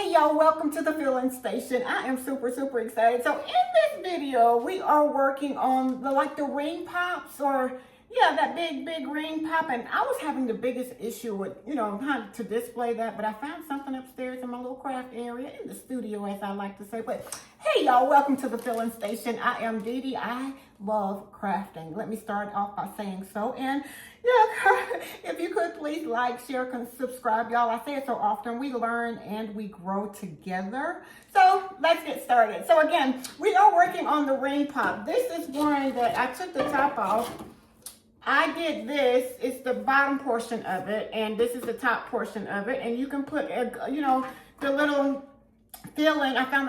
Hey y'all, welcome to the Fillin station. I am super excited. So in this video, we are working on the ring pops, or yeah, that big ring pop. And I was having the biggest issue with, how to display that, but I found something upstairs in my little craft area, in the studio, as I like to say. But hey y'all, welcome to the Fillin station. I am Dee Dee. I love crafting. Let me start off by saying so. And yeah, if you could please like, share, subscribe, y'all. I say it so often. We learn and we grow together. So let's get started. So again, we are working on the ring pop. This is one that I took the top off. I did this. It's the bottom portion of it, and this is the top portion of it. And you can put, the little Fillin. I found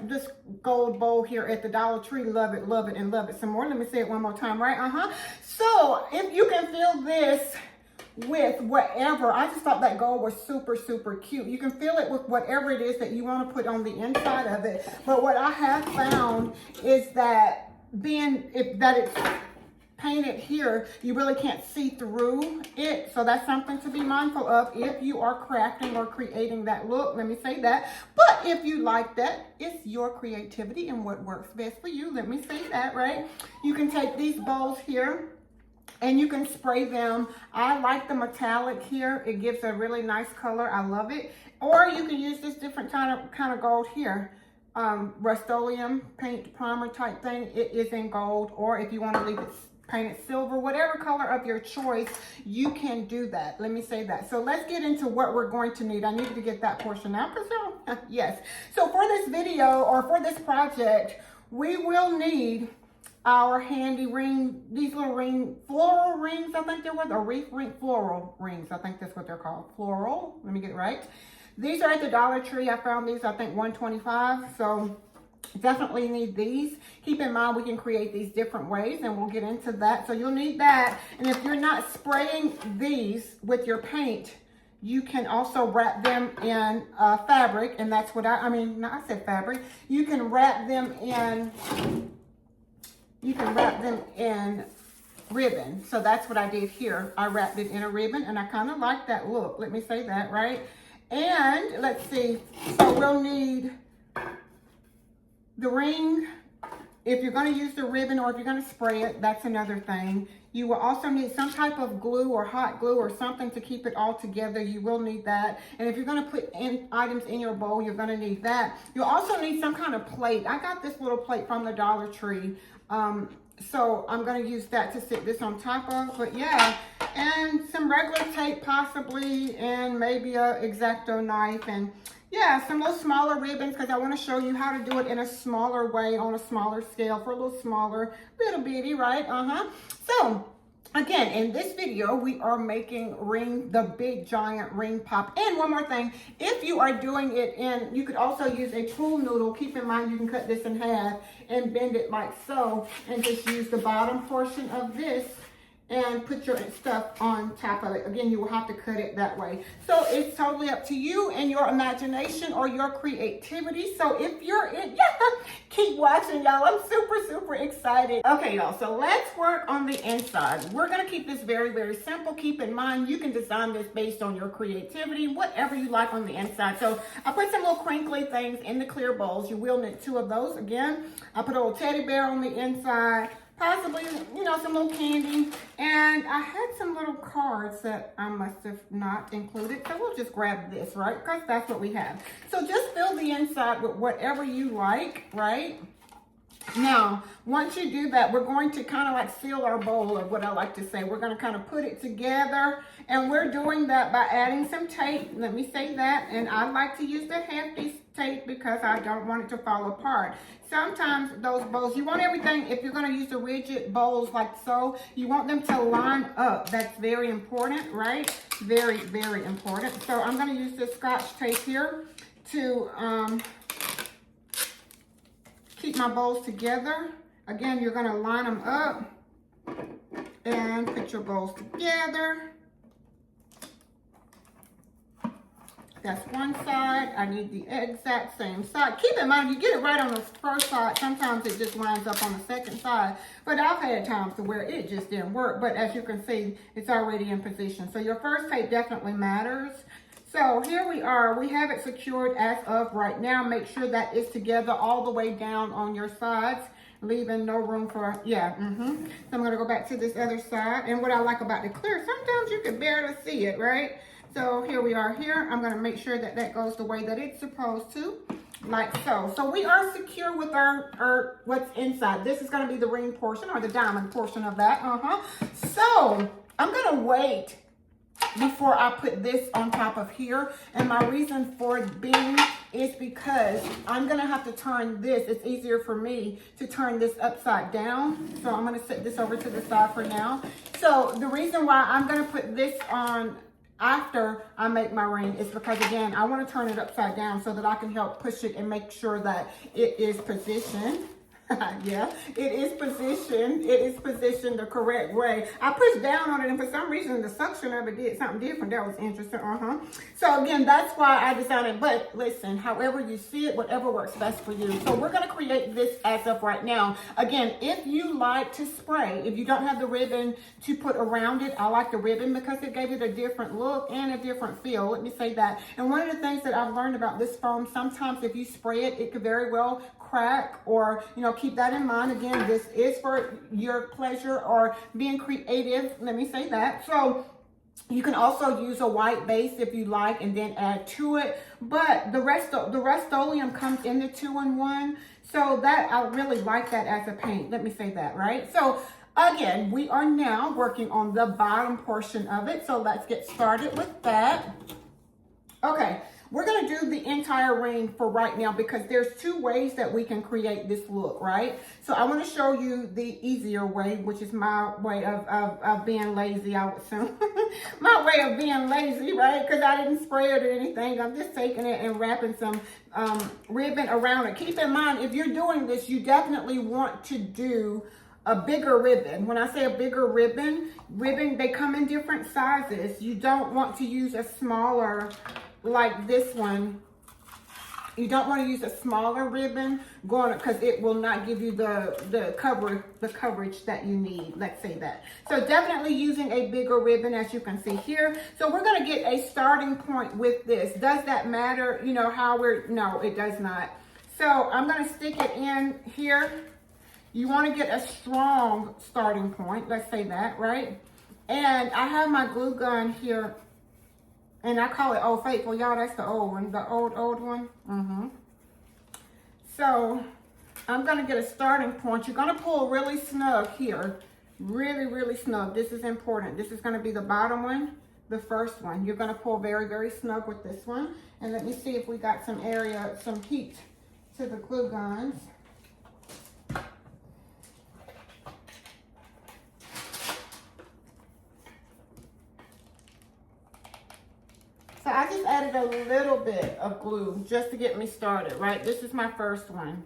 this gold bowl here at the Dollar Tree. Love it, and love it some more. Let me say it one more time, right? So if you can fill this with whatever, I just thought that gold was super cute. You can fill it with whatever it is that you want to put on the inside of it. But what I have found is that it's painted here, you really can't see through it. So that's something to be mindful of if you are crafting or creating that look. Let me say that. But if you like that, it's your creativity and what works best for you. Let me say that, right? You can take these bowls here and you can spray them. I like the metallic here. It gives a really nice color. I love it. Or you can use this different kind of gold here. Rust-Oleum paint primer type thing. It is in gold. Or if you want to leave it painted silver, whatever color of your choice, you can do that. Let me say that. So let's get into what we're going to need. I needed to get that portion out. Yes. So for this video, or for this project, we will need our handy ring, these little floral rings, I think they're what, floral rings, I think that's what they're called. Floral, let me get it right. These are at the Dollar Tree. I found these, I think, $1.25. So definitely need these. Keep in mind we can create these different ways, and we'll get into that. So you'll need that. And if you're not spraying these with your paint, you can also wrap them in fabric, and that's what I said fabric. You can wrap them in ribbon. So that's what I did here. I wrapped it in a ribbon, and I kind of like that look. Let me say that, right? And let's see. So we'll need the ring. If you're going to use the ribbon, or if you're going to spray it, that's another thing. You will also need some type of glue or hot glue or something to keep it all together. You will need that. And if you're going to put items in your bowl, you're going to need that. You'll also need some kind of plate. I got this little plate from the Dollar Tree. So I'm going to use that to sit this on top of. But yeah, and some regular tape possibly, and maybe a X-Acto knife, and yeah, some little smaller ribbons, because I want to show you how to do it in a smaller way, on a smaller scale, for a little smaller, little bitty, right? So again, in this video, we are making the big giant ring pop. And one more thing, if you are doing it you could also use a pool noodle. Keep in mind, you can cut this in half and bend it like so, and just use the bottom portion of this and put your stuff on top of it. Again, you will have to cut it that way. So it's totally up to you and your imagination or your creativity. So if you're keep watching, y'all. I'm super excited. Okay, y'all, so let's work on the inside. We're gonna keep this very simple. Keep in mind, you can design this based on your creativity, whatever you like on the inside. So I put some little crinkly things in the clear bowls. You will need 2 of those. Again, I put a little teddy bear on the inside, possibly, some little candy. And I had some little cards that I must have not included. So we'll just grab this, right? Because that's what we have. So just fill the inside with whatever you like, right? Now, once you do that, we're going to kind of like seal our bowl, or what I like to say. We're going to kind of put it together. And we're doing that by adding some tape. Let me say that. And I like to use the hefty tape because I don't want it to fall apart. Sometimes those bowls, you want everything, if you're going to use the rigid bowls like so, you want them to line up. That's very important, right? Very important. So I'm going to use this Scotch tape here to keep my bowls together. Again, you're going to line them up and put your bowls together. That's one side. I need the exact same side. Keep in mind, you get it right on the first side. Sometimes it just lines up on the second side. But I've had times to where it just didn't work. But as you can see, it's already in position. So your first tape definitely matters. So here we are. We have it secured as of right now. Make sure that it's together all the way down on your sides, leaving no room for, yeah. So I'm going to go back to this other side. And what I like about the clear, sometimes you can barely see it, right? So here we are here. I'm going to make sure that that goes the way that it's supposed to, like so. So we are secure with our what's inside. This is going to be the ring portion or the diamond portion of that. So I'm going to wait before I put this on top of here. And my reason for it being is because I'm gonna have to turn this. It's easier for me to turn this upside down. So I'm gonna set this over to the side for now. So the reason why I'm gonna put this on after I make my ring is because, again, I wanna turn it upside down so that I can help push it and make sure that it is positioned. Yeah, it is positioned. It is positioned the correct way. I pushed down on it, and for some reason, the suction of it did something different. That was interesting. So again, that's why I decided. But listen, however you see it, whatever works best for you. So we're gonna create this as of right now. Again, if you like to spray, if you don't have the ribbon to put around it, I like the ribbon because it gave it a different look and a different feel. Let me say that. And one of the things that I've learned about this foam, sometimes if you spray it, it could very well crack, or keep that in mind. Again, this is for your pleasure or being creative, let me say that. So you can also use a white base if you like and then add to it, but the Rust-Oleum comes in the 2-in-1, so that I really like that as a paint, let me say that, right? So again, we are now working on the bottom portion of it, so let's get started with that. Okay, we're gonna do the entire ring for right now because there's two ways that we can create this look, right? So I wanna show you the easier way, which is my way of being lazy, I would assume. My way of being lazy, right? Because I didn't spray it or anything. I'm just taking it and wrapping some ribbon around it. Keep in mind, if you're doing this, you definitely want to do a bigger ribbon. When I say a bigger ribbon, they come in different sizes. You don't want to use a smaller, like this one. You don't want to use a smaller ribbon because it will not give you the coverage that you need. Let's say that. So definitely using a bigger ribbon, as you can see here. So we're going to get a starting point with this. Does that matter? No, it does not. So I'm going to stick it in here. You want to get a strong starting point. Let's say that, right? And I have my glue gun here. And I call it Old Faithful, y'all. That's the old one, the old one. So I'm gonna get a starting point. You're gonna pull really snug here, really snug. This is important. This is gonna be the bottom one, the first one. You're gonna pull very snug with this one. And let me see if we got some area, some heat to the glue guns. So I just added a little bit of glue just to get me started, right? This is my first one.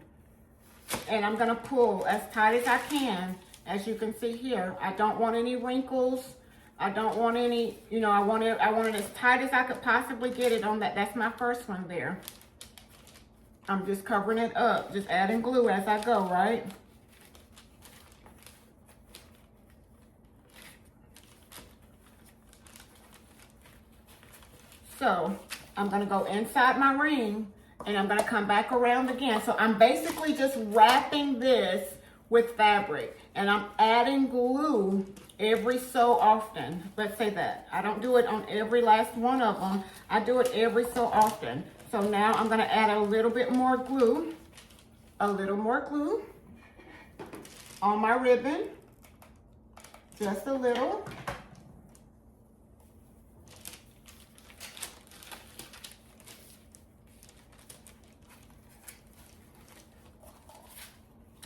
And I'm gonna pull as tight as I can, as you can see here. I don't want any wrinkles. I don't want any, I want it as tight as I could possibly get it on that. That's my first one there. I'm just covering it up, just adding glue as I go, right? So I'm gonna go inside my ring and I'm gonna come back around again. So I'm basically just wrapping this with fabric and I'm adding glue every so often. Let's say that. I don't do it on every last one of them. I do it every so often. So now I'm gonna add a little bit more glue, on my ribbon, just a little.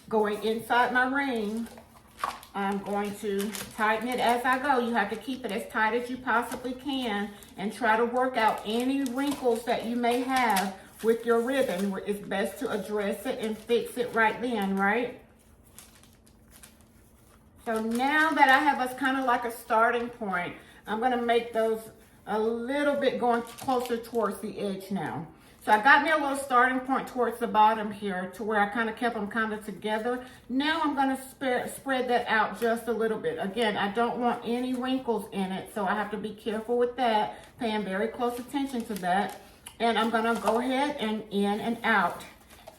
Going inside my ring, I'm going to tighten it as I go. You have to keep it as tight as you possibly can and try to work out any wrinkles that you may have with your ribbon. It's best to address it and fix it right then, right? So now that I have us kind of like a starting point, I'm going to make those a little bit going closer towards the edge now. So I got me a little starting point towards the bottom here to where I kind of kept them kind of together. Now I'm going to spread that out just a little bit. Again, I don't want any wrinkles in it, so I have to be careful with that, paying very close attention to that. And I'm going to go ahead and in and out.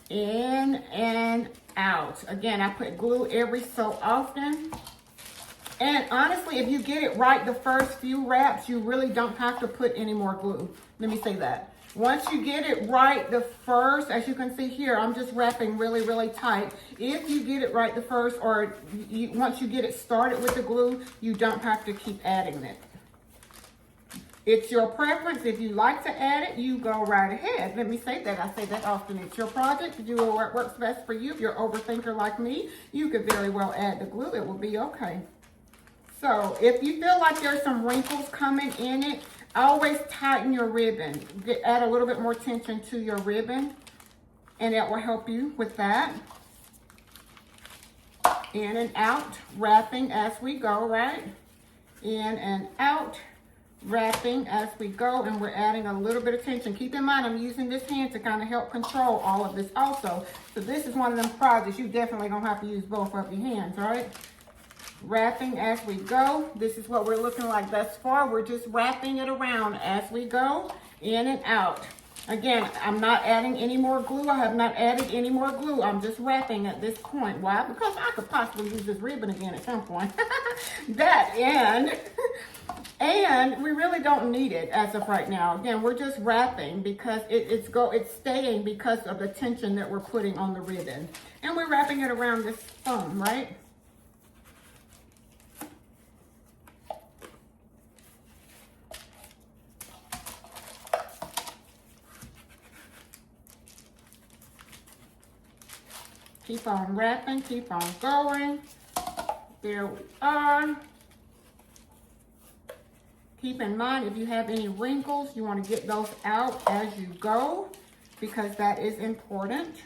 In and out. Again, I put glue every so often. And honestly, if you get it right the first few wraps, you really don't have to put any more glue. Let me say that. Once you get it right the first, as you can see here, I'm just wrapping really, really tight. If you get it right the first, or once you get it started with the glue, you don't have to keep adding it. It's your preference. If you like to add it, you go right ahead. Let me say that. I say that often. It's your project. You do what works best for you. If you're an overthinker like me, you could very well add the glue. It will be okay. So if you feel like there's some wrinkles coming in it, always tighten your ribbon. Add a little bit more tension to your ribbon, and that will help you with that. In and out, wrapping as we go, right? In and out, wrapping as we go, and we're adding a little bit of tension. Keep in mind, I'm using this hand to kind of help control all of this also. So this is one of them projects you definitely gonna have to use both of your hands, right? Wrapping as we go. This is what we're looking like thus far. We're just wrapping it around as we go, in and out. Again, I'm not adding any more glue. I have not added any more glue. I'm just wrapping at this point. Why? Because I could possibly use this ribbon again at some point. That and we really don't need it as of right now. Again, we're just wrapping because it's staying because of the tension that we're putting on the ribbon. And we're wrapping it around this foam, right? Keep on wrapping, keep on going. There we are. Keep in mind, if you have any wrinkles, you want to get those out as you go, because that is important.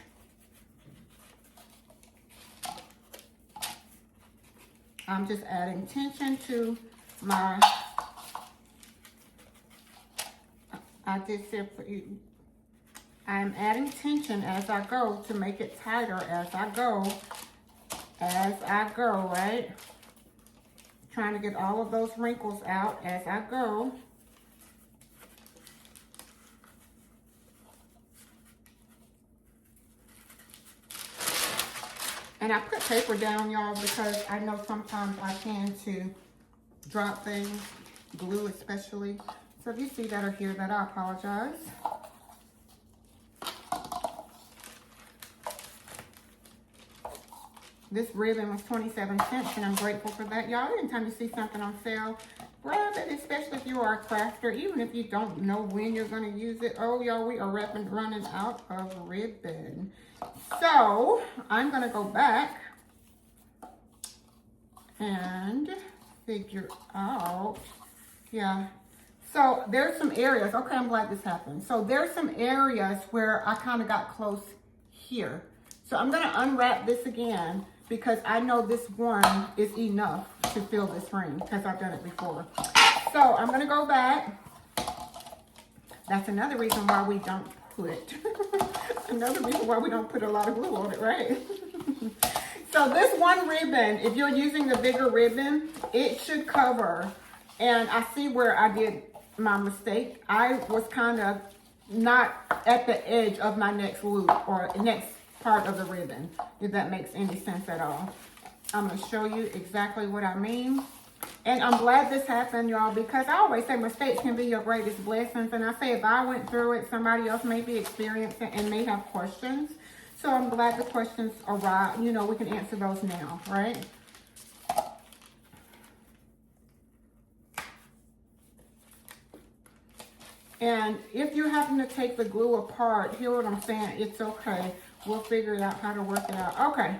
I'm just adding tension to my, I just said for you, I'm adding tension as I go to make it tighter as I go, right? Trying to get all of those wrinkles out as I go. And I put paper down, y'all, because I know sometimes I tend to drop things, glue especially. So if you see that or hear that, I apologize. This ribbon was 27 cents, and I'm grateful for that. Y'all, anytime you see something on sale, grab it, especially if you are a crafter, even if you don't know when you're going to use it. Oh, y'all, we are running out of ribbon. So, I'm going to go back and figure out, yeah. So, there's some areas, okay, I'm glad this happened. So, there's some areas where I kind of got close here. So, I'm going to unwrap this again, because I know this one is enough to fill this ring, because I've done it before. So I'm gonna go back. That's another reason why we don't put, another reason why we don't put a lot of glue on it, right? So this one ribbon, if you're using the bigger ribbon, it should cover. And I see where I did my mistake. I was kind of not at the edge of my next loop or next part of the ribbon, if that makes any sense at all. I'm going to show you exactly what I mean. And I'm glad this happened, y'all, because I always say mistakes can be your greatest blessings. And I say if I went through it, somebody else may be experiencing and may have questions. So I'm glad the questions arrive. You know, we can answer those now, right? And if you happen to take the glue apart, hear what I'm saying, it's okay. We'll figure it out how to work it out. Okay,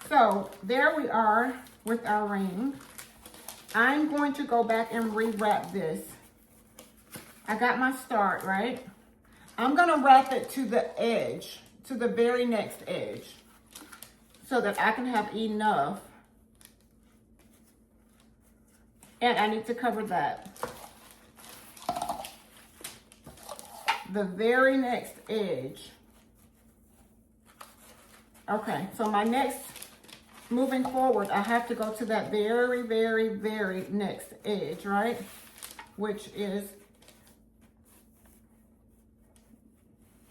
so there we are with our ring. I'm going to go back and rewrap this. I got my start, right? I'm gonna wrap it to the edge, to the very next edge, so that I can have enough. And I need to cover that. the very next edge. Okay, so my next, moving forward, I have to go to that very, very, very next edge, right? Which is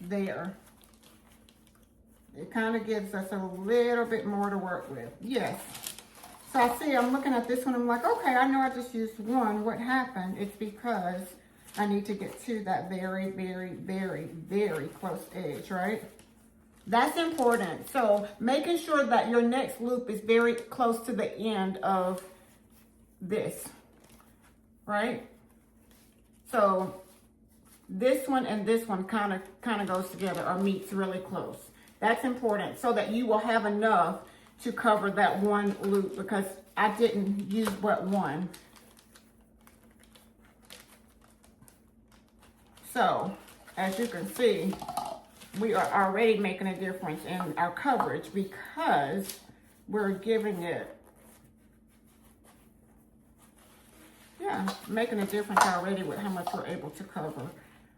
there. It kind of gives us a little bit more to work with. Yes. So I see, I'm looking at this one, I'm like, okay, I know I just used one. What happened? It's because I need to get to that very, very, very, very close edge, right? That's important. So making sure that your next loop is very close to the end of this, right? So this one and this one kind of goes together or meets really close. That's important so that you will have enough to cover that one loop, because I didn't use but one. So as you can see, we are already making a difference in our coverage because we're giving it, making a difference already with how much we're able to cover.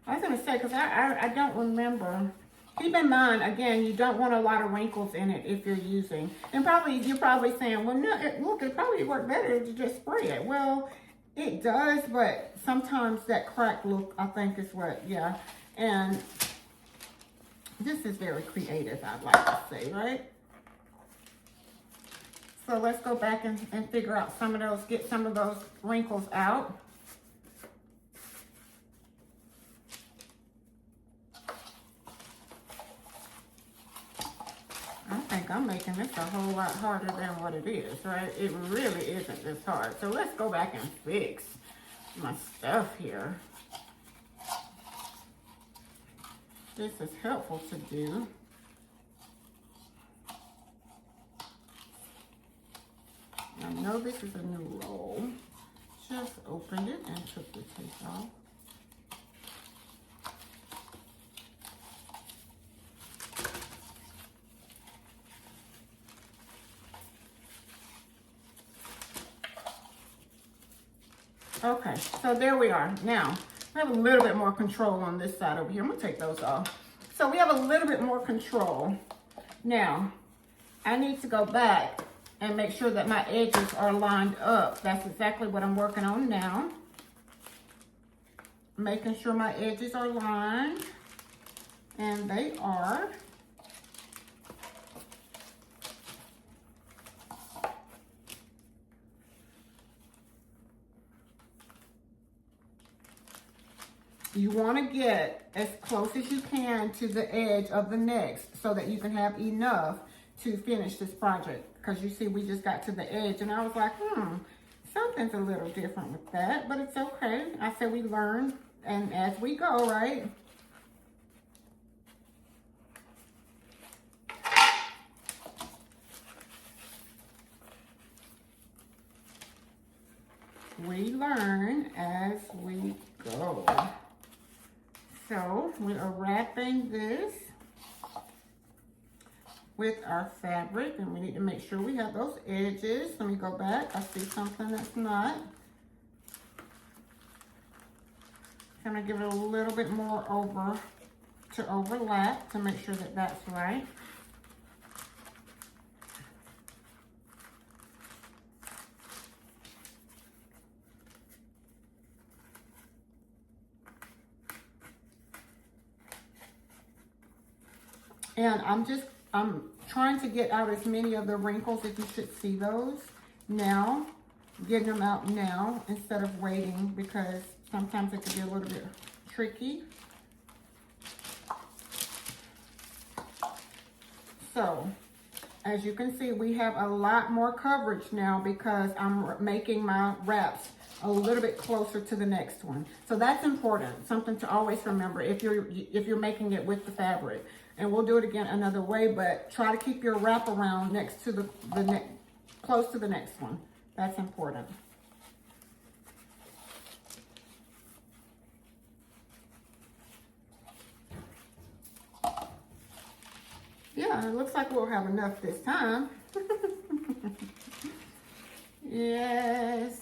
I was going to say, because I don't remember. Keep in mind, again, you don't want a lot of wrinkles in it if you're using. And you're probably saying, well, no, look, it probably work better to just spray it. Well, it does, but sometimes that cracked look, I think, is what, And this is very creative, I'd like to say, right? So let's go back and figure out some of those, get some of those wrinkles out. I think I'm making this a whole lot harder than what it is, right? It really isn't this hard. So let's go back and fix my stuff here. This is helpful to do. I know this is a new roll. Just opened it and took the tape off. Okay, so there we are. Now, we have a little bit more control on this side over here. I'm gonna take those off. So we have a little bit more control. Now, I need to go back and make sure that my edges are lined up. That's exactly what I'm working on now. Making sure my edges are lined, and they are. You want to get as close as you can to the edge of the next so that you can have enough to finish this project. Because you see, we just got to the edge and I was like, something's a little different with that, but it's okay. I said we learn and as we go, right? We learn as we go. So we are wrapping this with our fabric, and we need to make sure we have those edges. Let me go back. I see something that's not. I'm gonna give it a little bit more overlap to make sure that that's right. And I'm trying to get out as many of the wrinkles, if you should see those now, getting them out now instead of waiting, because sometimes it can be a little bit tricky. So as you can see, we have a lot more coverage now because I'm making my wraps a little bit closer to the next one. So that's important, something to always remember if you're making it with the fabric. And we'll do it again another way, but try to keep your wrap around next to the close to the next one. That's important. Yeah, it looks like we'll have enough this time. Yes.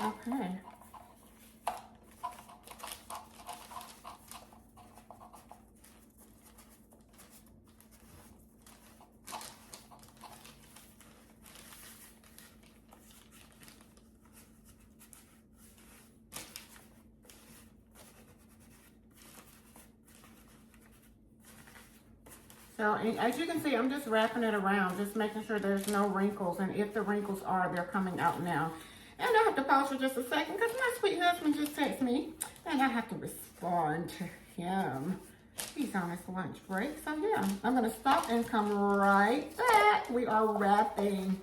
Okay. So and as you can see, I'm just wrapping it around, just making sure there's no wrinkles. And if the wrinkles are, they're coming out now. And I have to pause for just a second because my sweet husband just texted me and I have to respond to him. He's on his lunch break. So yeah, I'm going to stop and come right back. We are wrapping.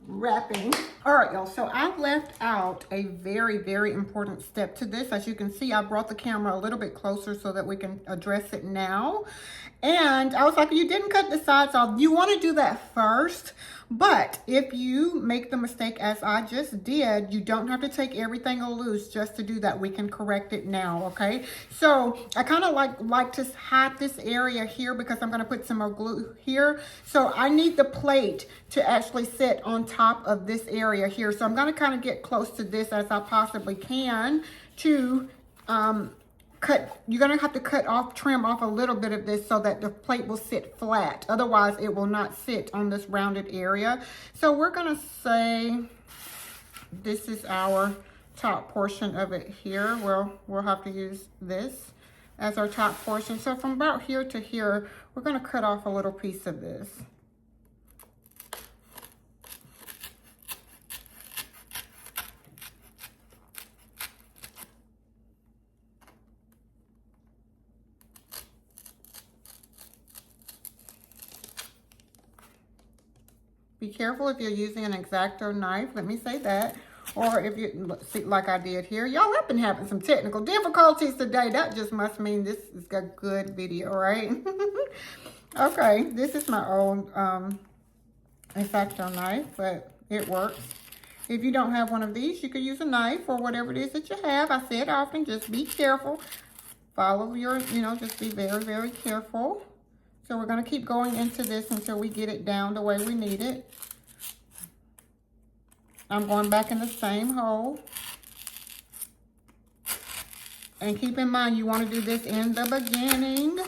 All right, y'all, so I left out a very, very important step to this. As you can see, I brought the camera a little bit closer so that we can address it now. And I was like, you didn't cut the sides off. You want to do that first, but if you make the mistake as I just did, you don't have to take everything loose just to do that. We can correct it now, okay? So I kind of like to hide this area here because I'm going to put some more glue here. So I need the plate to actually sit on top of this area here. So I'm going to kind of get close to this as I possibly can to you're going to have to trim off a little bit of this so that the plate will sit flat. Otherwise, it will not sit on this rounded area. So we're going to say this is our top portion of it here. We'll have to use this as our top portion. So from about here to here, we're going to cut off a little piece of this. Be careful if you're using an X-Acto knife, let me say that. Or if you, see, like I did here. Y'all, I've been having some technical difficulties today. That just must mean this is a good video, right? Okay, this is my old X-Acto knife, but it works. If you don't have one of these, you could use a knife or whatever it is that you have. I say it often, just be careful. Follow your, just be very, very careful. So we're going to keep going into this until we get it down the way we need it. I'm going back in the same hole. And keep in mind, you want to do this in the beginning.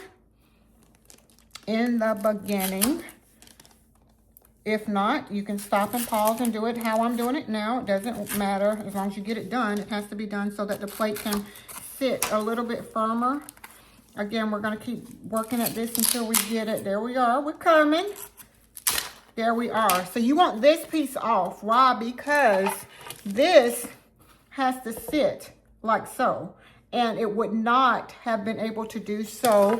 If not, you can stop and pause and do it how I'm doing it now. It doesn't matter. As long as you get it done, it has to be done so that the plate can sit a little bit firmer. Again, we're going to keep working at this until we get it. There we are. We're coming. There we are. So you want this piece off. Why? Because this has to sit like so. And it would not have been able to do so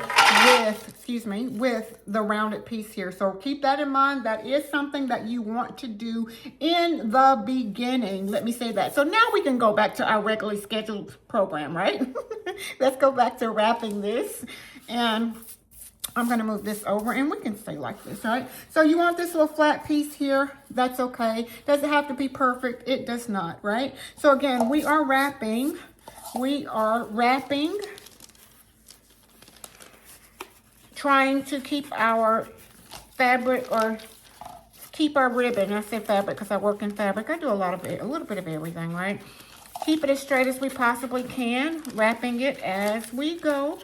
with the rounded piece here. So keep that in mind. That is something that you want to do in the beginning. Let me say that. So now we can go back to our regularly scheduled program, right? Let's go back to wrapping this. And I'm going to move this over and we can stay like this, right? So you want this little flat piece here. That's okay. Does it have to be perfect? It does not, right? So again, we are wrapping, trying to keep our fabric or keep our ribbon. I said fabric because I work in fabric. I do a little bit of everything, right? Keep it as straight as we possibly can, wrapping it as we go.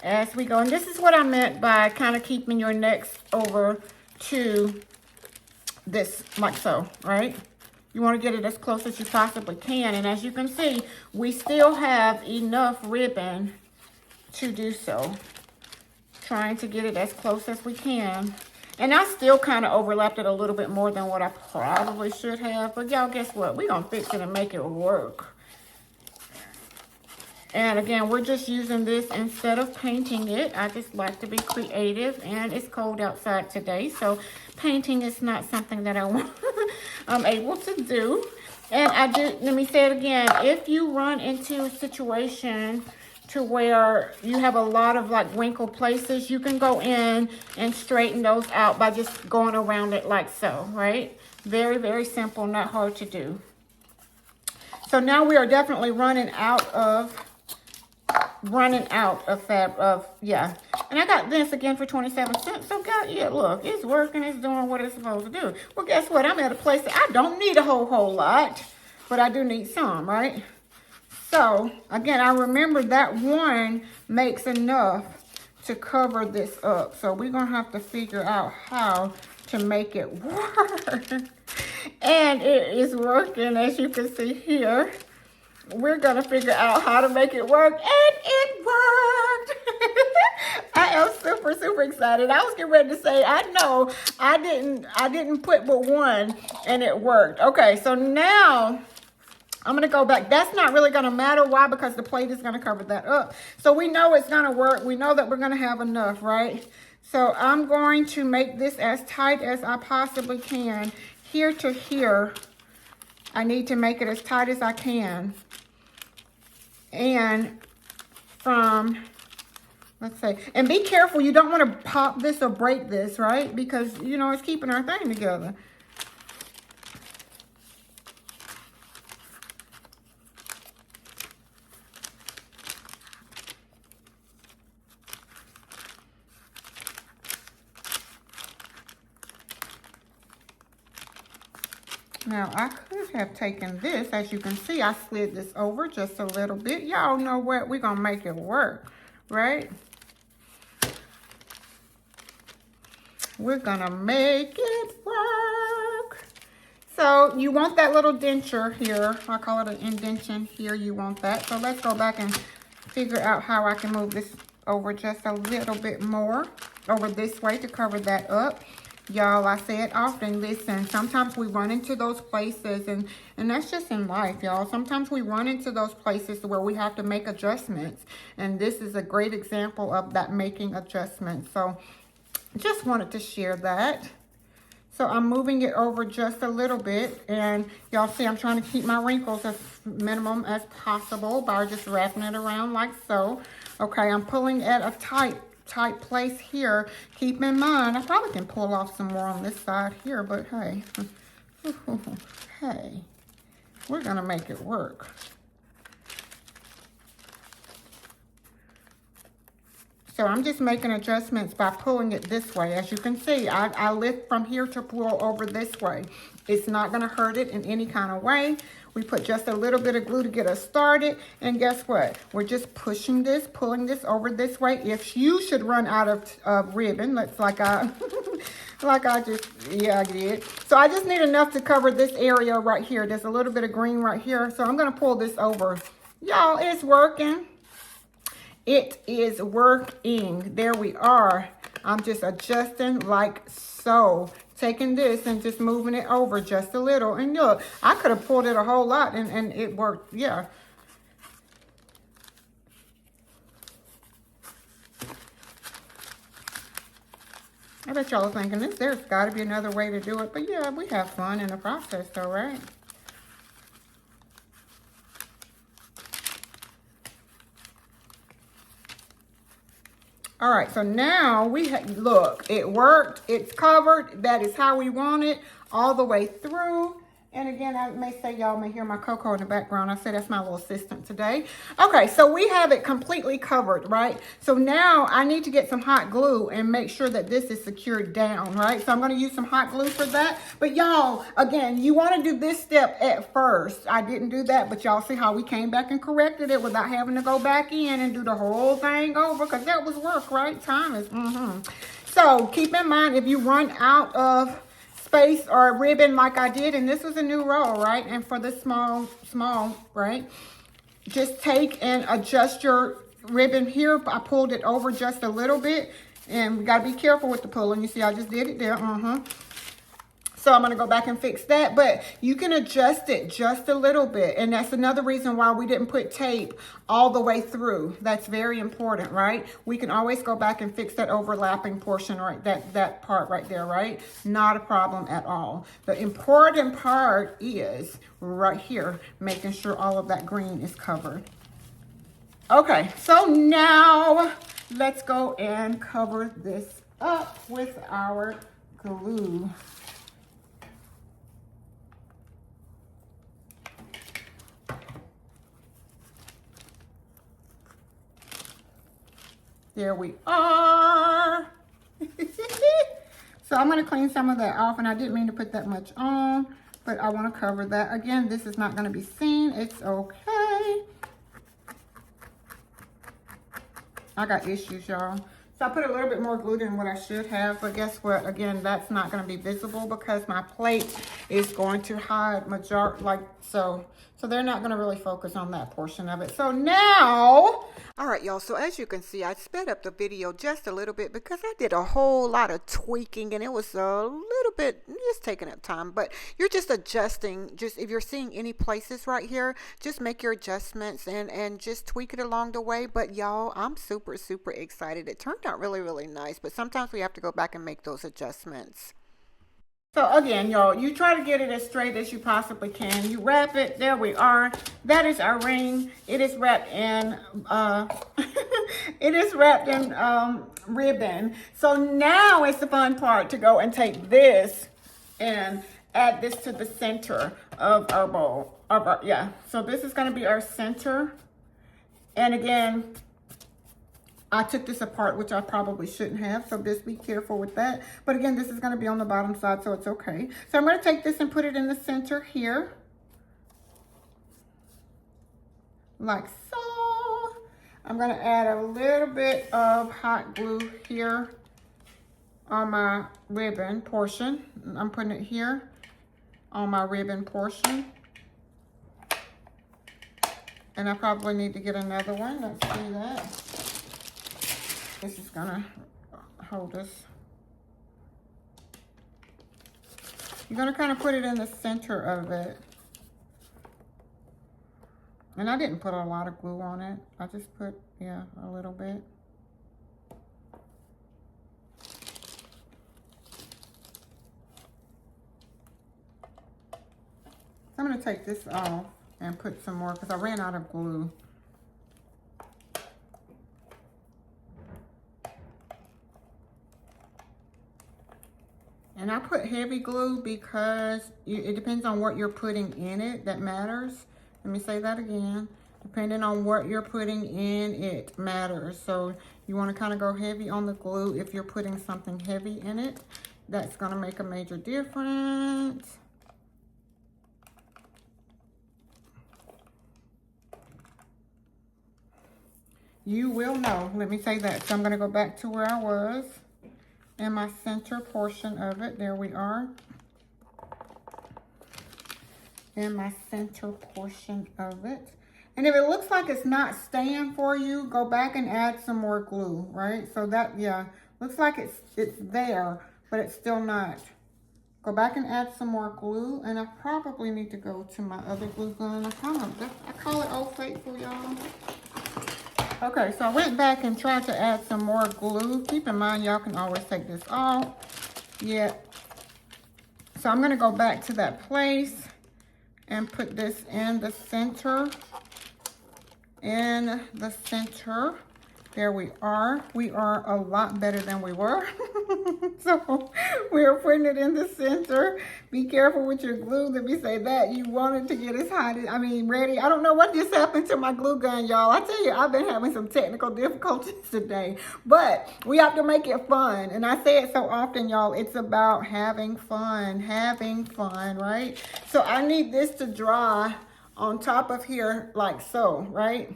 And this is what I meant by kind of keeping your necks over to this, like so, right? You want to get it as close as you possibly can. And as you can see, we still have enough ribbon to do so. Trying to get it as close as we can. And I still kind of overlapped it a little bit more than what I probably should have. But y'all, guess what? We're going to fix it and make it work. And again, we're just using this instead of painting it. I just like to be creative, and it's cold outside today, so painting is not something that I'm able to do. And let me say it again, if you run into a situation to where you have a lot of like wrinkled places, you can go in and straighten those out by just going around it like so, right? Very, very simple, not hard to do. So now we are definitely running out of fabric, yeah. And I got this again for 27 cents. So God, yeah, look, it's working, it's doing what it's supposed to do. Well, guess what? I'm at a place that I don't need a whole lot, but I do need some, right? So again, I remember that one makes enough to cover this up. So we're gonna have to figure out how to make it work. And it is working, as you can see here. We're going to figure out how to make it work, and it worked. I am super, super excited. I was getting ready to say, I know I didn't put but one and it worked. Okay, so now I'm gonna go back. That's not really gonna matter. Why? Because the plate is gonna cover that up. So we know it's gonna work. We know that we're gonna have enough, right? So I'm going to make this as tight as I possibly can. Here to here, I need to make it as tight as I can. And from, let's say, and be careful, you don't want to pop this or break this, right? Because, you know, it's keeping our thing together. Now, I could have taken this. As you can see, I slid this over just a little bit. Y'all know what? We're going to make it work, right? We're going to make it work. So, you want that little denture here. I call it an indentation here. You want that. So, let's go back and figure out how I can move this over just a little bit more over this way to cover that up. Y'all, I say it often, listen, sometimes we run into those places, and that's just in life, y'all. Sometimes we run into those places where we have to make adjustments, and this is a great example of that, making adjustments. So, just wanted to share that. So, I'm moving it over just a little bit, and y'all see I'm trying to keep my wrinkles as minimum as possible by just wrapping it around like so. Okay, I'm pulling at a tight place here. Keep in mind, I probably can pull off some more on this side here, but hey, hey, we're gonna make it work. So I'm just making adjustments by pulling it this way. As you can see, I lift from here to pull over this way. It's not gonna hurt it in any kind of way. We put just a little bit of glue to get us started. And guess what? We're just pushing this, pulling this over this way. If you should run out of ribbon, like I did. So I just need enough to cover this area right here. There's a little bit of green right here. So I'm gonna pull this over. Y'all, it's working. It is working. There we are. I'm just adjusting like so. Taking this and just moving it over just a little. And look, I could have pulled it a whole lot and it worked. Yeah. I bet y'all are thinking, there's got to be another way to do it. But yeah, we have fun in the process though, right? All right, so now look, it worked, it's covered. That is how we want it all the way through. And again, I may say y'all may hear my Coco in the background. I said that's my little assistant today. Okay, so we have it completely covered, right? So now I need to get some hot glue and make sure that this is secured down, right? So I'm gonna use some hot glue for that. But y'all, again, you wanna do this step at first. I didn't do that, but y'all see how we came back and corrected it without having to go back in and do the whole thing over, because that was work, right? Time is, So keep in mind, if you run out of space or a ribbon like I did, and this was a new roll, right? And for the small, right? Just take and adjust your ribbon here. I pulled it over just a little bit, and we gotta be careful with the pulling. You see, I just did it there, So I'm gonna go back and fix that, but you can adjust it just a little bit. And that's another reason why we didn't put tape all the way through. That's very important, right? We can always go back and fix that overlapping portion, right? That part right there, right? Not a problem at all. The important part is right here, making sure all of that green is covered. Okay, so now let's go and cover this up with our glue. There we are. So I'm going to clean some of that off, and I didn't mean to put that much on, but I want to cover that. Again, this is not going to be seen. It's okay. I got issues, y'all. So I put a little bit more glue than what I should have, but guess what? Again, that's not going to be visible because my plate is going to hide so they're not going to really focus on that portion of it. So now All right, y'all. So as you can see, I sped up the video just a little bit because I did a whole lot of tweaking and it was a little bit just taking up time. But you're just adjusting. Just if you're seeing any places right here, just make your adjustments and just tweak it along the way. But y'all, I'm super, super excited. It turned out really, really nice. But sometimes we have to go back and make those adjustments. So again, y'all, you try to get it as straight as you possibly can. You wrap it. There we are. That is our ring. It is wrapped in it is wrapped in ribbon. So now it's the fun part to go and take this and add this to the center of our bowl. Yeah. So this is going to be our center. And again, I took this apart, which I probably shouldn't have, so just be careful with that. But again, this is going to be on the bottom side, so it's okay. So I'm going to take this and put it in the center here. Like so. I'm going to add a little bit of hot glue here on my ribbon portion. I'm putting it here on my ribbon portion. And I probably need to get another one. Let's do that. This is gonna hold us. You're gonna kind of put it in the center of it. And I didn't put a lot of glue on it. I just put, yeah, a little bit. So I'm gonna take this off and put some more because I ran out of glue. And I put heavy glue because it depends on what you're putting in it that matters. Let me say that again. Depending on what you're putting in, it matters. So you want to kind of go heavy on the glue if you're putting something heavy in it. That's going to make a major difference. You will know. Let me say that. So I'm going to go back to where I was. And my center portion of it, there we are. And my center portion of it. And if it looks like it's not staying for you, go back and add some more glue, right? So that, yeah, looks like it's there, but it's still not. Go back and add some more glue. And I probably need to go to my other glue gun. I call it Old Faithful, y'all. Okay, so I went back and tried to add some more glue. Keep in mind, y'all can always take this off. Yeah. So I'm going to go back to that place and put this in the center. In the center. There we are. We are a lot better than we were. So we're putting it in the center. Be careful with your glue. Let me say that. You want it to get as hot as, ready. I don't know what just happened to my glue gun, y'all. I tell you, I've been having some technical difficulties today. But we have to make it fun. And I say it so often, y'all. It's about having fun. Having fun, right? So I need this to dry on top of here like so, right?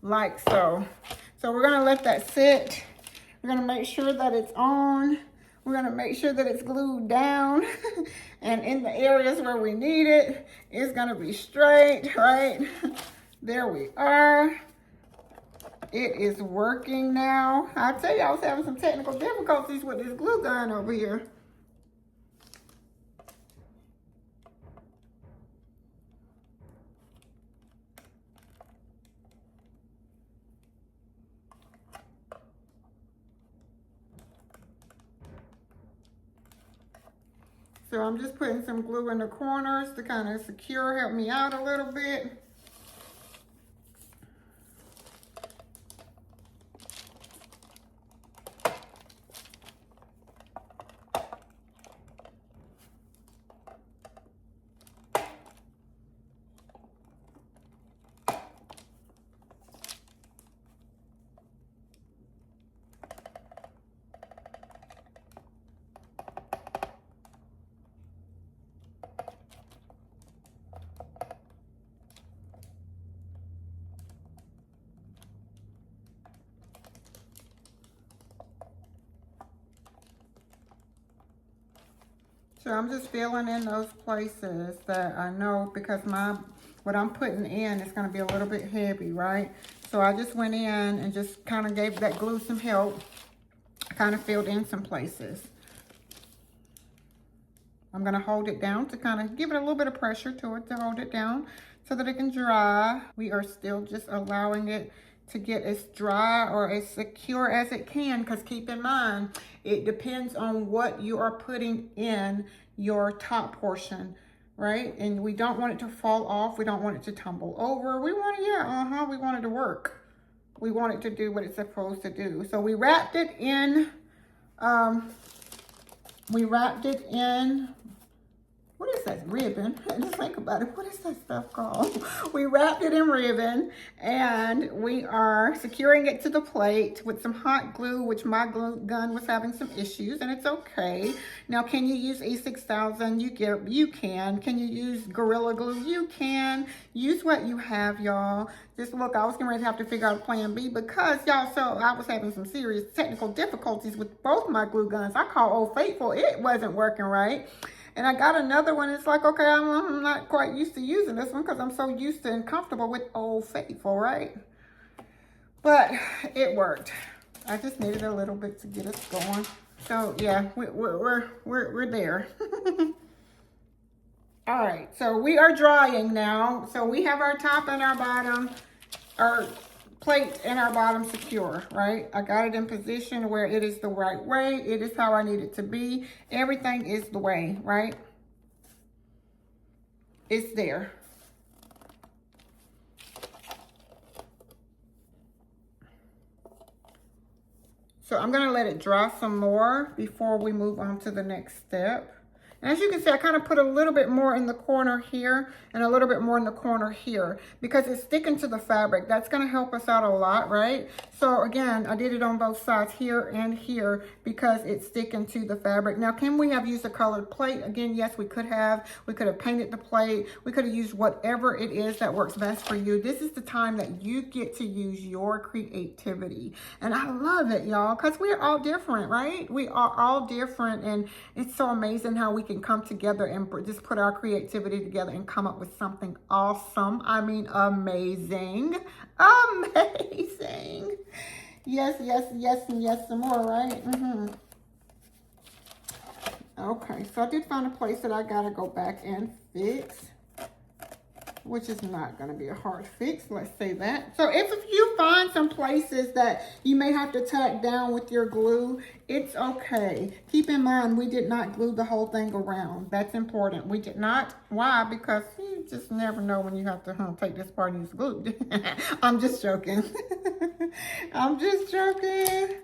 Like so. So we're going to let that sit. We're going to make sure that it's on. We're going to make sure that it's glued down. And in the areas where we need it, it's going to be straight, right? There we are. It is working now. I tell you, I was having some technical difficulties with this glue gun over here. So I'm just putting some glue in the corners to kind of help me out a little bit. So I'm just filling in those places that I know because my what I'm putting in is gonna be a little bit heavy, right? So I just went in and just kind of gave that glue some help. Kind of filled in some places. I'm gonna hold it down to kind of give it a little bit of pressure to it to hold it down so that it can dry. We are still just allowing it to get as dry or as secure as it can, because keep in mind, it depends on what you are putting in your top portion, right? And we don't want it to fall off. We don't want it to tumble over. We want it, we want it to work. We want it to do what it's supposed to do. So we wrapped it in, what is that, ribbon? Just think about it. What is that stuff called? We wrapped it in ribbon, and we are securing it to the plate with some hot glue, which my glue gun was having some issues, and it's okay. Now, can you use E6000? You can. Can you use Gorilla Glue? You can. Use what you have, y'all. Just look, I was getting ready to have to figure out a plan B because, y'all, so I was having some serious technical difficulties with both my glue guns. I called Old Faithful. It wasn't working right. And I got another one. It's like, okay, I'm not quite used to using this one because I'm so used to and comfortable with Old Faithful, right? But it worked. I just needed a little bit to get us going. So yeah, we're there. All right, so we are drying now. So we have our top and our bottom, our plate and our bottom secure, right? I got it in position where it is the right way. It is how I need it to be. Everything is the way, right? It's there. So I'm gonna let it dry some more before we move on to the next step. And as you can see, I kind of put a little bit more in the corner here and a little bit more in the corner here because it's sticking to the fabric. That's going to help us out a lot, right? So again, I did it on both sides here and here because it's sticking to the fabric. Now, can we have used a colored plate? Again, yes, we could have. We could have painted the plate. We could have used whatever it is that works best for you. This is the time that you get to use your creativity. And I love it, y'all, because we're all different, right? We are all different, and it's so amazing how we can come together and just put our creativity together and come up with something awesome. I mean, amazing. Amazing. Yes, yes, yes, and yes, some more, right? Okay, so I did find a place that I gotta go back and fix, which is not going to be a hard fix, let's say that. So if you find some places that you may have to tack down with your glue, it's okay. Keep in mind, we did not glue the whole thing around. That's important. We did not. Why? Because you just never know when you have to take this part and use glue. I'm just joking. I'm just joking.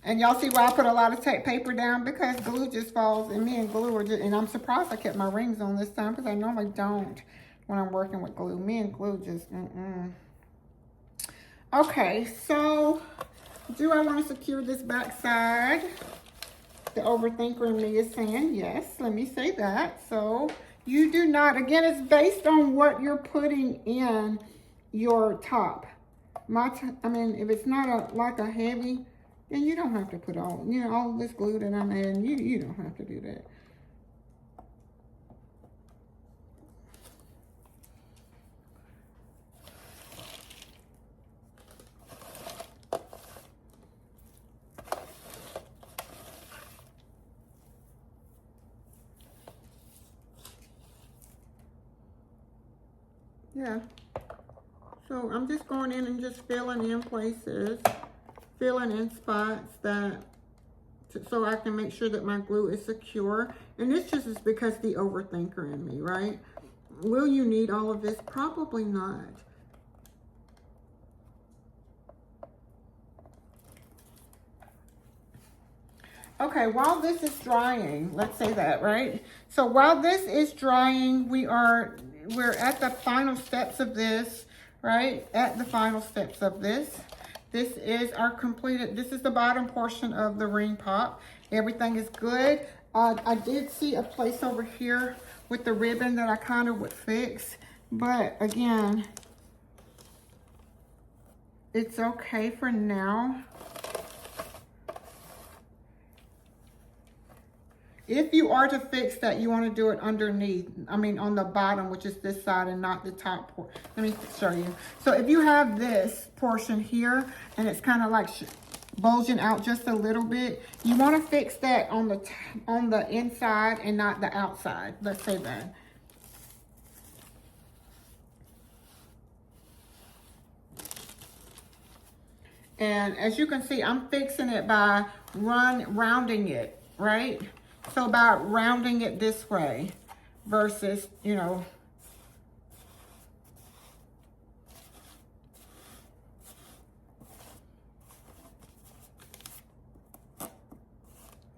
And y'all see why I put a lot of tape paper down? Because glue just falls, and me and glue are just, and I'm surprised I kept my rings on this time because I normally don't when I'm working with glue. Me and glue just, Okay, so do I want to secure this back side? The overthinker in me is saying yes. Let me say that. So you do not, again, it's based on what you're putting in your top. I mean, if it's not like a heavy, then you don't have to put all, all this glue that I'm adding, you don't have to do that. Yeah, so I'm just going in and just filling in places, filling in spots that, so I can make sure that my glue is secure. And this just is because the overthinker in me, right? Will you need all of this? Probably not. Okay, while this is drying, let's say that, right? So while this is drying, we're at the final steps of this, right? At the final steps of this. This is our completed, this is the bottom portion of the ring pop. Everything is good. I did see a place over here with the ribbon that I kind of would fix, but again, it's okay for now. If you are to fix that, you want to do it underneath. I mean, on the bottom, which is this side and not the top portion. Let me show you. So if you have this portion here and it's kind of like bulging out just a little bit, you want to fix that on the inside and not the outside. Let's say that. And as you can see, I'm fixing it by rounding it, right? So by rounding it this way versus, you know,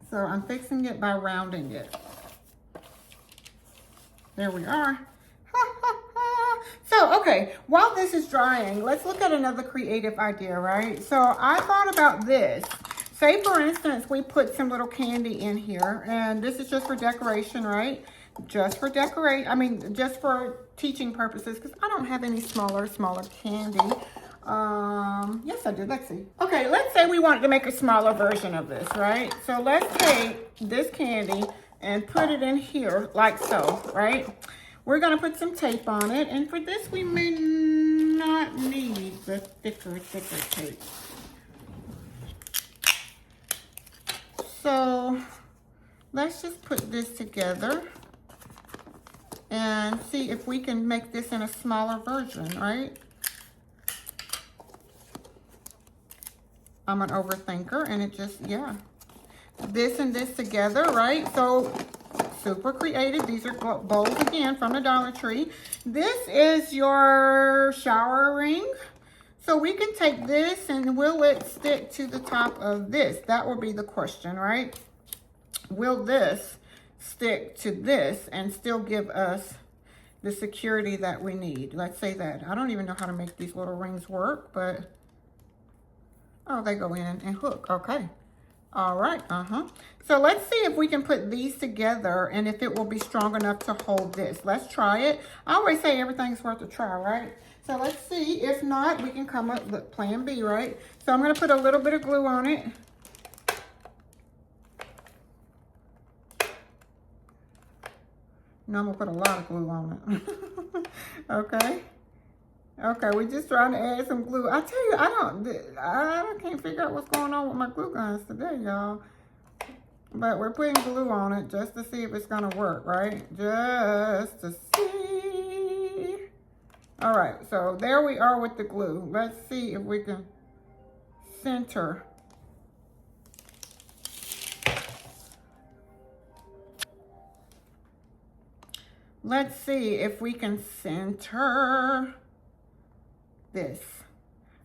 so I'm fixing it by rounding it. There we are. So, okay, while this is drying, let's look at another creative idea, right? So I thought about this. Say, for instance, we put some little candy in here, and this is just for decoration, right? Just for just for teaching purposes, because I don't have any smaller candy. Yes, I do. Let's see. Okay, let's say we wanted to make a smaller version of this, right? So let's take this candy and put it in here like so, right? We're going to put some tape on it, and for this we may not need the thicker tape. So let's just put this together and see if we can make this in a smaller version, right? I'm an overthinker, and it just, yeah. This and this together, right? So super creative. These are bowls again from the Dollar Tree. This is your shower ring. So we can take this and will it stick to the top of this? That will be the question, right? Will this stick to this and still give us the security that we need? Let's say that. I don't even know how to make these little rings work, but oh, they go in and hook. Okay. All right. So let's see if we can put these together and if it will be strong enough to hold this. Let's try it. I always say everything's worth a try, right? So let's see. If not, we can come up with plan B, right? So I'm going to put a little bit of glue on it. No, I'm going to put a lot of glue on it. Okay. Okay, we're just trying to add some glue. I tell you, I can't figure out what's going on with my glue guns today, y'all. But we're putting glue on it just to see if it's going to work, right? Just to see. All right, so there we are with the glue. Let's see if we can center. Let's see if we can center this.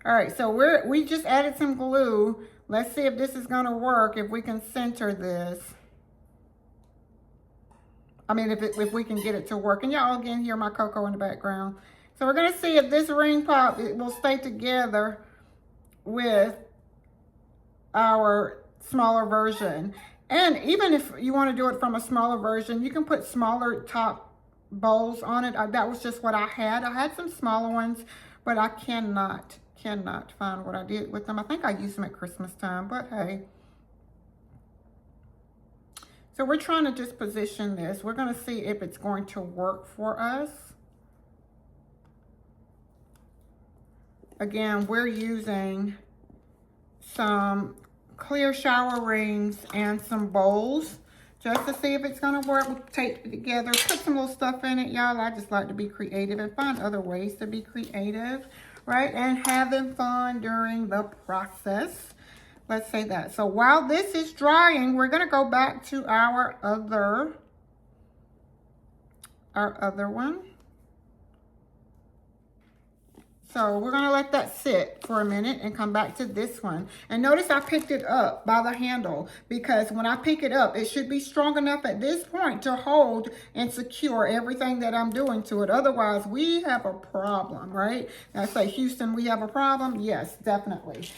All right, so we just added some glue. Let's see if this is going to work, if we can center this. I mean, if we can get it to work. And y'all again hear my cocoa in the background. So we're going to see if this ring pop, it will stay together with our smaller version. And even if you want to do it from a smaller version, you can put smaller top bowls on it. That was just what I had. I had some smaller ones, but I cannot find what I did with them. I think I used them at Christmas time, but hey. So we're trying to just position this. We're going to see if it's going to work for us. Again, we're using some clear shower rings and some bowls just to see if it's going to work. We'll tape it together, put some little stuff in it, y'all. I just like to be creative and find other ways to be creative, right? And having fun during the process. Let's say that. So while this is drying, we're going to go back to our other one. So we're going to let that sit for a minute and come back to this one. And notice I picked it up by the handle, because when I pick it up, it should be strong enough at this point to hold and secure everything that I'm doing to it. Otherwise, we have a problem, right? And I say, Houston, we have a problem? Yes, definitely.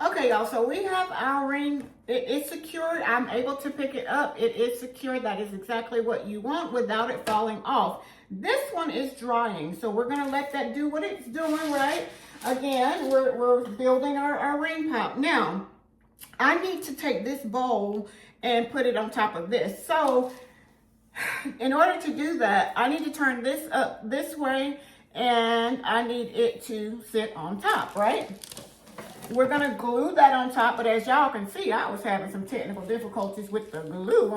Okay, y'all, so we have our ring. It is secured. I'm able to pick it up. It is secure. That is exactly what you want without it falling off. This one is drying, so we're going to let that do what it's doing, right? Again, we're building our ring pop. Now, I need to take this bowl and put it on top of this. So in order to do that, I need to turn this up this way, and I need it to sit on top, right? We're gonna glue that on top, but as y'all can see, I was having some technical difficulties with the glue,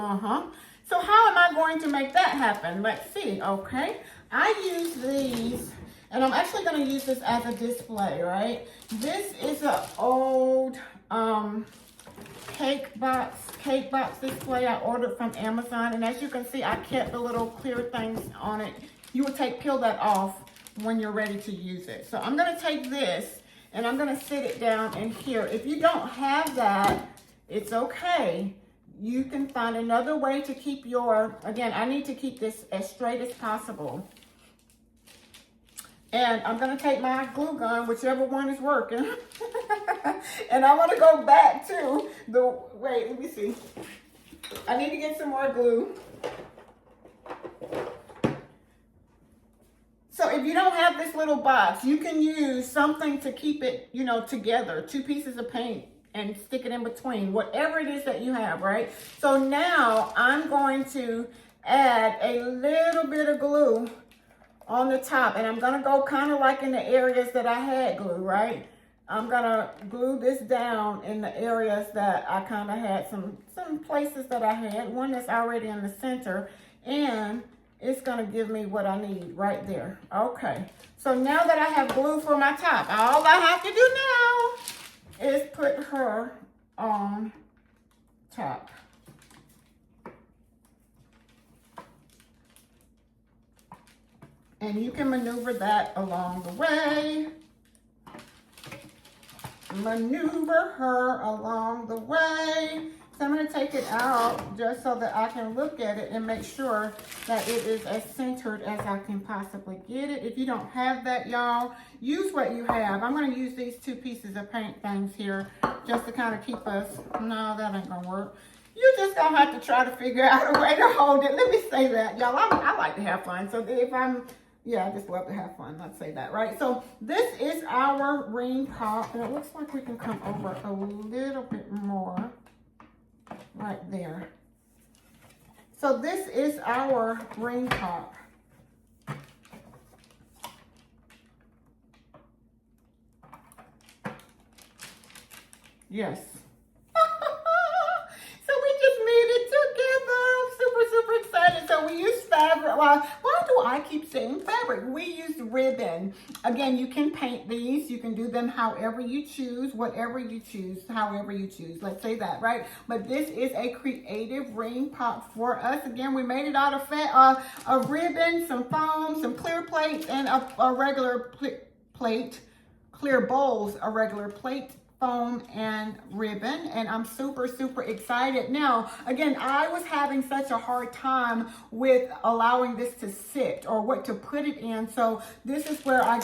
So how am I going to make that happen? Let's see, okay? I use these, and I'm actually gonna use this as a display, right? This is an old cake box display I ordered from Amazon, and as you can see, I kept the little clear things on it. You would peel that off when you're ready to use it. So I'm gonna take this, and I'm gonna sit it down in here. If you don't have that, it's okay. You can find another way to keep again, I need to keep this as straight as possible. And I'm gonna take my glue gun, whichever one is working. And I wanna go back to wait, let me see. I need to get some more glue. So if you don't have this little box, you can use something to keep it, together. 2 pieces of paint and stick it in between, whatever it is that you have, right? So now I'm going to add a little bit of glue on the top, and I'm gonna go kind of like in the areas that I had glue, right? I'm gonna glue this down in the areas that I kind of had some places that I had. One that's already in the center, and it's gonna give me what I need right there. Okay, so now that I have glue for my top, all I have to do now is put her on top. And you can maneuver that along the way. Maneuver her along the way. So I'm going to take it out just so that I can look at it and make sure that it is as centered as I can possibly get it. If you don't have that, y'all, use what you have. I'm going to use these 2 pieces of paint things here just to kind of keep us, no, that ain't going to work. You're just going to have to try to figure out a way to hold it. Let me say that, y'all. I like to have fun. So if I just love to have fun. Let's say that, right? So this is our ring pop, and it looks like we can come over a little bit more right there. So this is our ring pop. Yes. So we just made it together. I'm super excited. So we used fabric. Well, why do I keep saying fabric? We used ribbon. Again, you can paint these. You can do them however you choose, whatever you choose, however you choose. Let's say that, right? But this is a creative ring pop for us. Again, we made it out of ribbon, some foam, some clear plates, and a regular plate, clear bowls, a regular plate, foam, and ribbon, and I'm super excited. Now, again, I was having such a hard time with allowing this to sit or what to put it in, so this is where I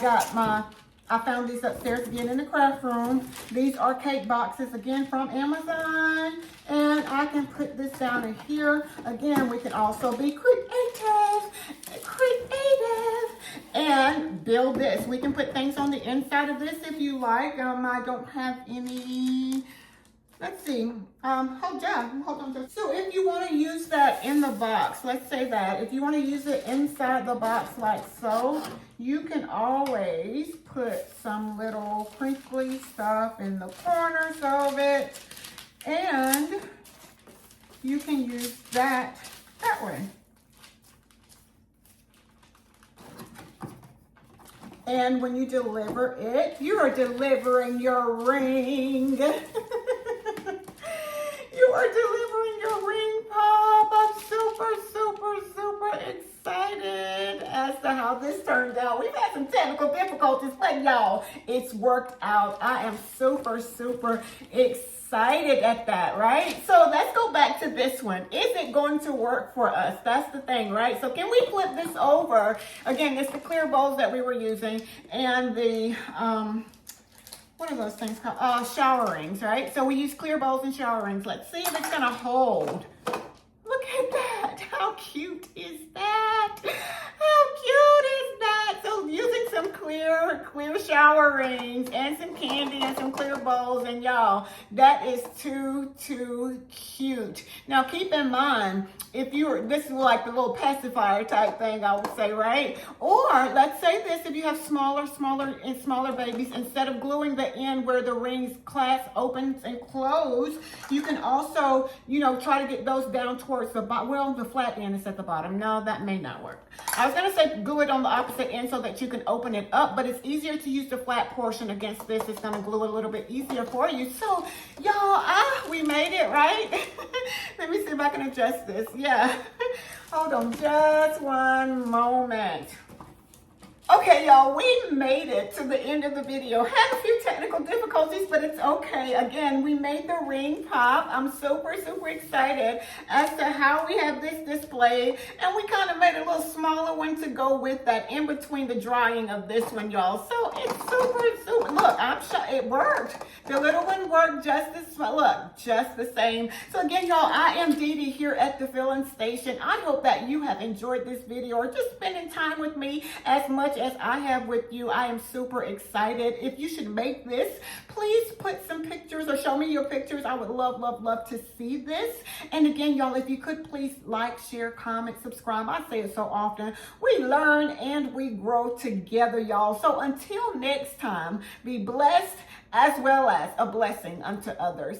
found these upstairs again in the craft room. These are cake boxes, again, from Amazon, and I can put this down in here. Again, we can also be creative, and build this. We can put things on the inside of this if you like. I don't have any, let's see, hold on. So if you want to use that in the box, let's say that, if you want to use it inside the box like so, you can always put some little crinkly stuff in the corners of it, and you can use that way. And when you deliver it, you are delivering your ring. You are delivering your ring pop. I'm super excited as to how this turned out. We've had some technical difficulties, but y'all, it's worked out. I am super excited at that, right? So let's go back to this one. Is it going to work for us? That's the thing, right? So can we flip this over? Again, it's the clear bowls that we were using, and the what are those things called? Shower rings, right? So we use clear bowls and shower rings. Let's see if it's gonna hold. Look at that. How cute is that? How cute is that? So using some clear clear shower rings and some candy and some clear bowls. And y'all, that is too cute. Now keep in mind, if this is like the little pacifier type thing, I would say, right? Or let's say this, if you have smaller babies, instead of gluing the end where the rings clasp opens and close, you can also, try to get those down towards the bottom. Well, the flat end is at the bottom. No, that may not work. I was going to say glue it on the opposite end so that you can open it up, but it's easier to use the flat portion against this. It's going to glue it a little bit easier for you. So, y'all, we made it, right? Let me see if I can adjust this. Yeah. Hold on just one moment. Okay, y'all, we made it to the end of the video. Had a few technical difficulties, but it's okay. Again, we made the ring pop. I'm super excited as to how we have this displayed. And we kind of made a little smaller one to go with that in between the drying of this one, y'all. So it's super, look, I'm sure it worked. The little one worked just the same. So again, y'all, I am Dee Dee here at the Fillin Station. I hope that you have enjoyed this video or just spending time with me as much as I have with you. I am super excited. If you should make this, please put some pictures or show me your pictures. I would love to see this. And again, y'all, if you could please like, share, comment, subscribe. I say it so often. We learn and we grow together, y'all. So until next time, be blessed as well as a blessing unto others.